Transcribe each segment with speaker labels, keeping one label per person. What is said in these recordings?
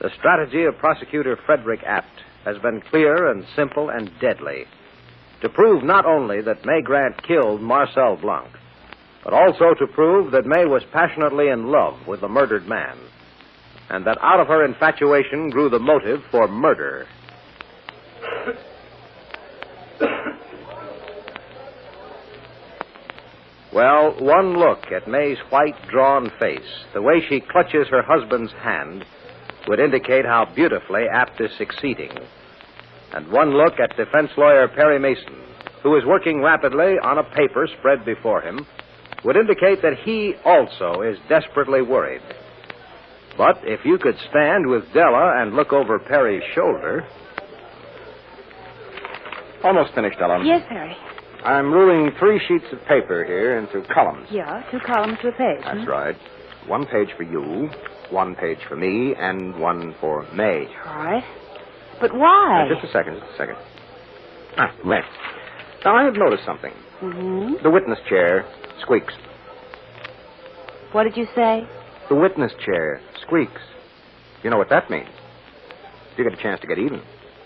Speaker 1: The strategy of Prosecutor Frederick Apt has been clear and simple and deadly. To prove not only that May Grant killed Marcel Blanc, but also to prove that May was passionately in love with the murdered man, and that out of her infatuation grew the motive for murder. Well, one look at May's white, drawn face, the way she clutches her husband's hand, would indicate how beautifully Apt is succeeding. And one look at defense lawyer Perry Mason, who is working rapidly on a paper spread before him, would indicate that he also is desperately worried. But if you could stand with Della and look over Perry's shoulder...
Speaker 2: Almost finished, Ellen.
Speaker 3: Yes, Harry.
Speaker 2: I'm ruling 3 sheets of paper here into columns.
Speaker 3: Yeah, 2 columns to a page.
Speaker 2: That's right. 1 page for you, 1 page for me, and 1 for May.
Speaker 3: All right. But why?
Speaker 2: Just a second. Right. Now, I have noticed something.
Speaker 3: Mm-hmm.
Speaker 2: The witness chair squeaks.
Speaker 3: What did you say?
Speaker 2: The witness chair squeaks. You know what that means? You get a chance to get even.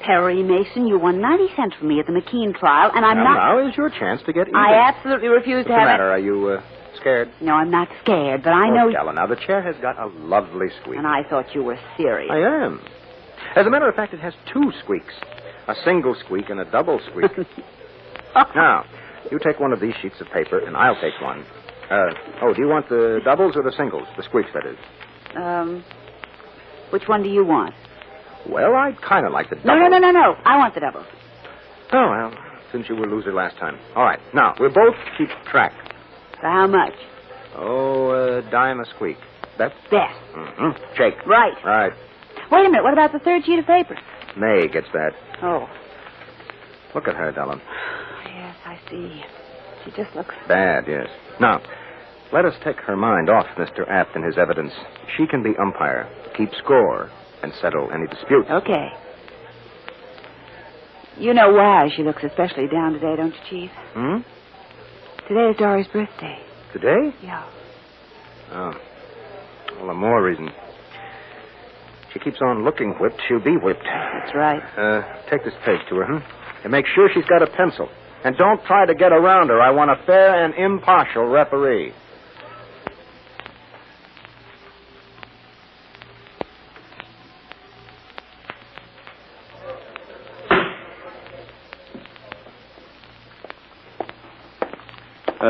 Speaker 3: Perry Mason, you won 90 cents from me at the McKean trial, and I'm not...
Speaker 2: Now is your chance to get even.
Speaker 3: I absolutely refuse to have
Speaker 2: What's the matter? Are you scared?
Speaker 3: No, I'm not scared, but I know...
Speaker 2: Della, now the chair has got a lovely squeak.
Speaker 3: And I thought you were serious.
Speaker 2: I am. As a matter of fact, it has 2 squeaks. A single squeak and a double squeak. Now, you take 1 of these sheets of paper, and I'll take 1. Do you want the doubles or the singles? The squeaks, that is.
Speaker 3: Which one do you want?
Speaker 2: Well, I'd kind of like the doubles.
Speaker 3: No. I want the doubles.
Speaker 2: Oh, well, since you were loser last time. All right. Now, we'll both keep track.
Speaker 3: For how much?
Speaker 2: Oh, a dime a squeak. That's...
Speaker 3: Best.
Speaker 2: Mm-hmm. Shake.
Speaker 3: Right.
Speaker 2: Right.
Speaker 3: Wait a minute. What about the 3rd sheet of paper?
Speaker 2: May gets that.
Speaker 3: Oh.
Speaker 2: Look at her, Della.
Speaker 3: Yes, I see. She just looks...
Speaker 2: Bad, yes. Now, let us take her mind off Mr. Apt and his evidence. She can be umpire, keep score, and settle any dispute.
Speaker 3: Okay. You know why she looks especially down today, don't you, Chief?
Speaker 2: Hmm?
Speaker 3: Today is Dory's birthday.
Speaker 2: Today?
Speaker 3: Yeah.
Speaker 2: Oh. All the more reason. She keeps on looking whipped, she'll be whipped.
Speaker 3: That's right.
Speaker 2: Take this page to her, And make sure she's got a pencil. And don't try to get around her. I want a fair and impartial referee.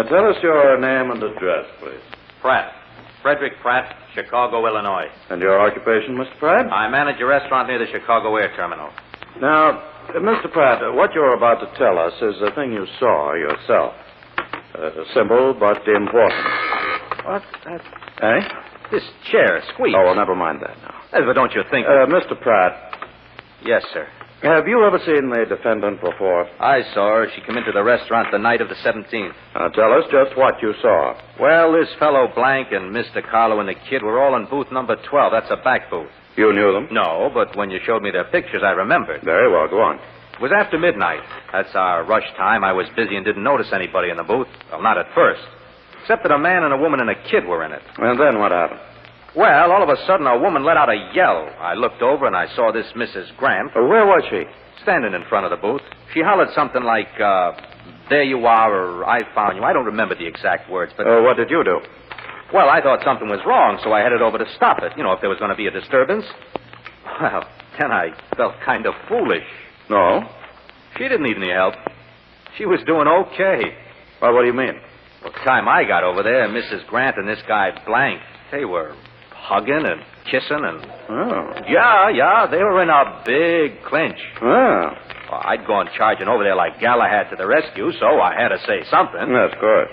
Speaker 4: Tell us your name and address, please.
Speaker 5: Pratt. Frederick Pratt, Chicago, Illinois.
Speaker 4: And your occupation, Mr. Pratt?
Speaker 5: I manage a restaurant near the Chicago Air Terminal.
Speaker 4: Now, Mr. Pratt, what you're about to tell us is a thing you saw yourself. Simple but important.
Speaker 5: What?
Speaker 4: Eh?
Speaker 5: This chair squeaks.
Speaker 4: Oh, well, never mind that now.
Speaker 5: But don't you think...
Speaker 4: Mr. Pratt.
Speaker 5: Yes, sir.
Speaker 4: Have you ever seen the defendant before?
Speaker 5: I saw her. She came into the restaurant the night of the 17th.
Speaker 4: Tell us just what you saw.
Speaker 5: Well, this fellow Blank and Mr. Carlo and the kid were all in booth number 12. That's a back booth.
Speaker 4: You knew them?
Speaker 5: No, but when you showed me their pictures, I remembered.
Speaker 4: Very well, go on.
Speaker 5: It was after midnight. That's our rush time. I was busy and didn't notice anybody in the booth. Well, not at first. Except that a man and a woman and a kid were in it.
Speaker 4: And then what happened?
Speaker 5: Well, all of a sudden, a woman let out a yell. I looked over and I saw this Mrs. Grant.
Speaker 4: Where was she?
Speaker 5: Standing in front of the booth. She hollered something like, there you are, or I found you. I don't remember the exact words, but...
Speaker 4: What did you do?
Speaker 5: Well, I thought something was wrong, so I headed over to stop it. You know, if there was going to be a disturbance. Well, then I felt kind of foolish.
Speaker 4: No?
Speaker 5: She didn't need any help. She was doing okay.
Speaker 4: Well, what do you mean?
Speaker 5: Well, the time I got over there, Mrs. Grant and this guy Blank, they were hugging and kissing and...
Speaker 4: Oh.
Speaker 5: Yeah, they were in a big clinch.
Speaker 4: Oh.
Speaker 5: Well, I'd gone charging over there like Galahad to the rescue, so I had to say something.
Speaker 4: That's good.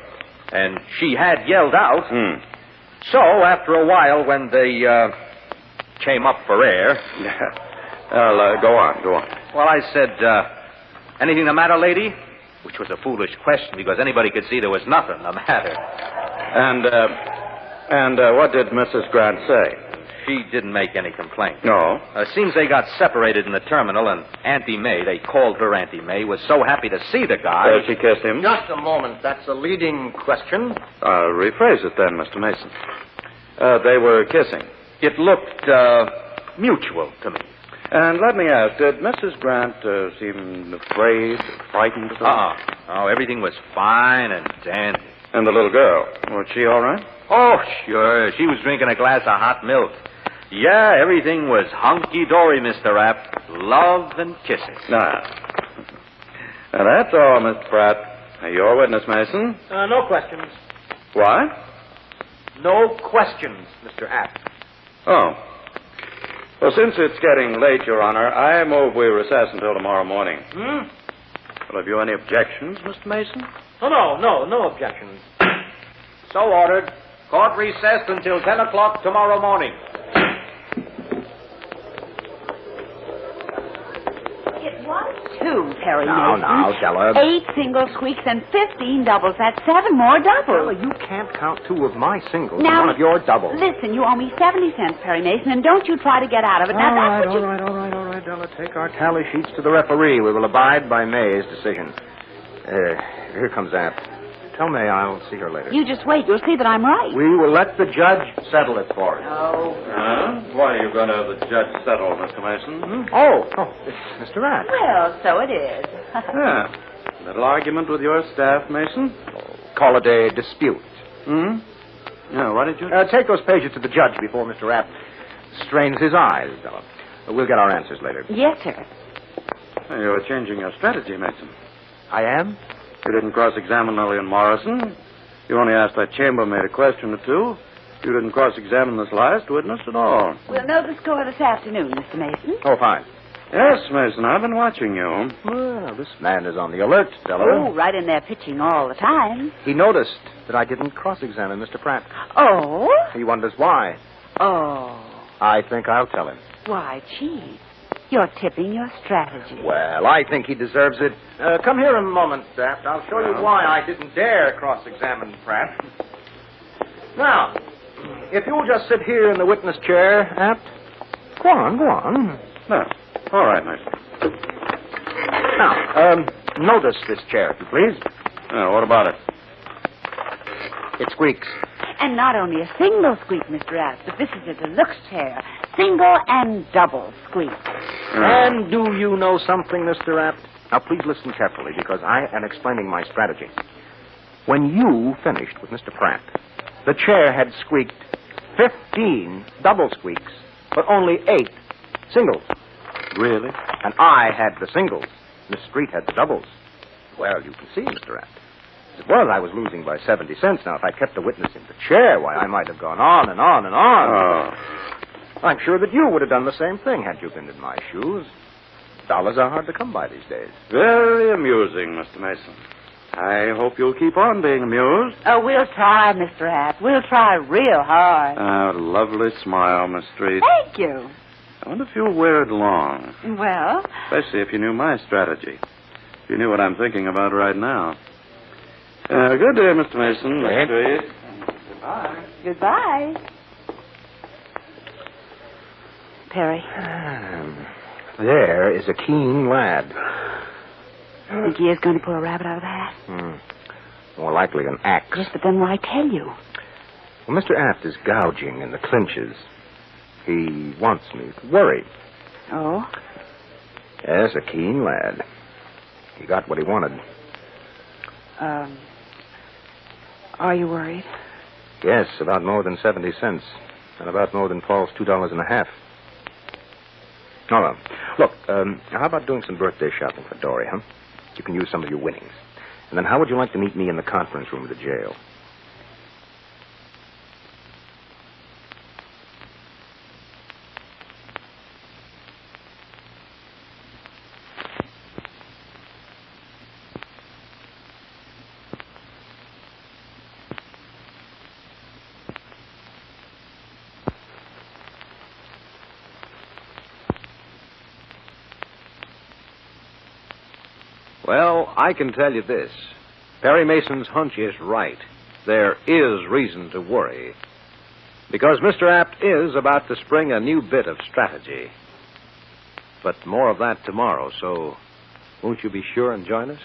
Speaker 5: And she had yelled out. So, after a while, when they came up for air...
Speaker 4: Well, go on.
Speaker 5: Well, I said, anything the matter, lady? Which was a foolish question, because anybody could see there was nothing the matter.
Speaker 4: And what did Mrs. Grant say?
Speaker 5: She didn't make any complaint.
Speaker 4: No?
Speaker 5: Seems they got separated in the terminal, and Auntie May, they called her Auntie May, was so happy to see the guy.
Speaker 4: She kissed him?
Speaker 1: Just a moment. That's a leading question.
Speaker 4: Rephrase it then, Mr. Mason. They were kissing.
Speaker 5: It looked mutual to me.
Speaker 4: And let me ask, did Mrs. Grant seem afraid, frightened at all?
Speaker 5: Oh, everything was fine and dandy.
Speaker 4: And the little girl, was she all right?
Speaker 5: Oh, sure. She was drinking a glass of hot milk. Yeah, everything was hunky-dory, Mr. Rapp. Love and kisses.
Speaker 4: Now, that's all, Mr. Pratt. Your witness, Mason.
Speaker 2: No questions.
Speaker 4: What?
Speaker 2: No questions, Mr. Apt.
Speaker 4: Oh. Well, since it's getting late, Your Honor, I move we recess until tomorrow morning. Well, have you any objections, Mr. Mason?
Speaker 2: No objections.
Speaker 5: So ordered. Court recessed until 10 o'clock tomorrow morning.
Speaker 3: It was 2, Perry
Speaker 2: Now,
Speaker 3: Mason.
Speaker 2: Della.
Speaker 3: 8 single squeaks and 15 doubles. That's 7 more doubles.
Speaker 2: Della, you can't count 2 of my singles
Speaker 3: Now,
Speaker 2: and one of your doubles.
Speaker 3: Listen, you owe me 70 cents, Perry Mason, and don't you try to get out of it. Now, that's what you...
Speaker 2: All right, Della. Take our tally sheets to the referee. We will abide by May's decision. Here comes Apt. Tell May I'll see her later.
Speaker 3: You just wait. You'll see that I'm right.
Speaker 2: We will let the judge settle it for us.
Speaker 3: Oh.
Speaker 4: Why are you going to have the judge settle, Mr. Mason?
Speaker 2: Oh, it's Mr. Apt.
Speaker 3: Well, so it is.
Speaker 4: Yeah. Little argument with your staff, Mason?
Speaker 2: Call it a dispute.
Speaker 4: Yeah, what did you...
Speaker 2: Take those pages to the judge before Mr. Apt strains his eyes, Della. We'll get our answers later.
Speaker 3: Yes, sir.
Speaker 4: You're changing your strategy, Mason.
Speaker 2: I am?
Speaker 4: You didn't cross-examine Lillian Morrison. You only asked that chambermaid a question or two. You didn't cross-examine this last witness at all.
Speaker 3: We'll know the score this afternoon, Mr. Mason.
Speaker 2: Oh, fine.
Speaker 4: Yes, Mason, I've been watching you.
Speaker 2: Well, this man is on the alert, Della.
Speaker 3: Oh, right in there pitching all the time.
Speaker 2: He noticed that I didn't cross-examine Mr. Pratt.
Speaker 3: Oh?
Speaker 2: He wonders why.
Speaker 3: Oh.
Speaker 2: I think I'll tell him.
Speaker 3: Why, gee. You're tipping your strategy.
Speaker 2: Well, I think he deserves it. Come here a moment, Apt. I'll show you why I didn't dare cross-examine Pratt. Now, if you'll just sit here in the witness chair, Apt. Go on.
Speaker 4: No. All right, Mason.
Speaker 2: Now, notice this chair, if you please.
Speaker 4: What about it?
Speaker 2: It squeaks.
Speaker 3: And not only a single squeak, Mr. Apt, but this is a deluxe chair. Single and double squeak.
Speaker 2: And do you know something, Mr. Apt? Now, please listen carefully, because I am explaining my strategy. When you finished with Mr. Pratt, the chair had squeaked 15 double squeaks, but only 8 singles.
Speaker 4: Really?
Speaker 2: And I had the singles. Miss Street had the doubles. Well, you can see, Mr. Apt. As it was, I was losing by 70 cents. Now, if I kept the witness in the chair, why, I might have gone on and on and on.
Speaker 4: Oh.
Speaker 2: I'm sure that you would have done the same thing had you been in my shoes. Dollars are hard to come by these days.
Speaker 4: Very amusing, Mr. Mason. I hope you'll keep on being amused.
Speaker 3: Oh, we'll try, Mr. Apt. We'll try real hard.
Speaker 4: Lovely smile, Miss Street.
Speaker 3: Thank you.
Speaker 4: I wonder if you'll wear it long.
Speaker 3: Well?
Speaker 4: Especially if you knew my strategy. If you knew what I'm thinking about right now. Good day, Mr. Mason. Miss Street. Goodbye.
Speaker 3: Goodbye. Perry.
Speaker 2: There is a keen lad.
Speaker 3: Think he is going to pull a rabbit out of the hat?
Speaker 2: More likely an axe.
Speaker 3: Yes, but then why tell you?
Speaker 2: Well, Mr. Apt is gouging in the clinches. He wants me to worry.
Speaker 3: Oh?
Speaker 2: Yes, a keen lad. He got what he wanted.
Speaker 3: Are you worried?
Speaker 2: Yes, about more than 70 cents. And about more than Paul's $2.50. Oh, well. Look, how about doing some birthday shopping for Dory, huh? You can use some of your winnings. And then how would you like to meet me in the conference room of the jail?
Speaker 1: Well, I can tell you this. Perry Mason's hunch is right. There is reason to worry. Because Mr. Apt is about to spring a new bit of strategy. But more of that tomorrow, so won't you be sure and join us?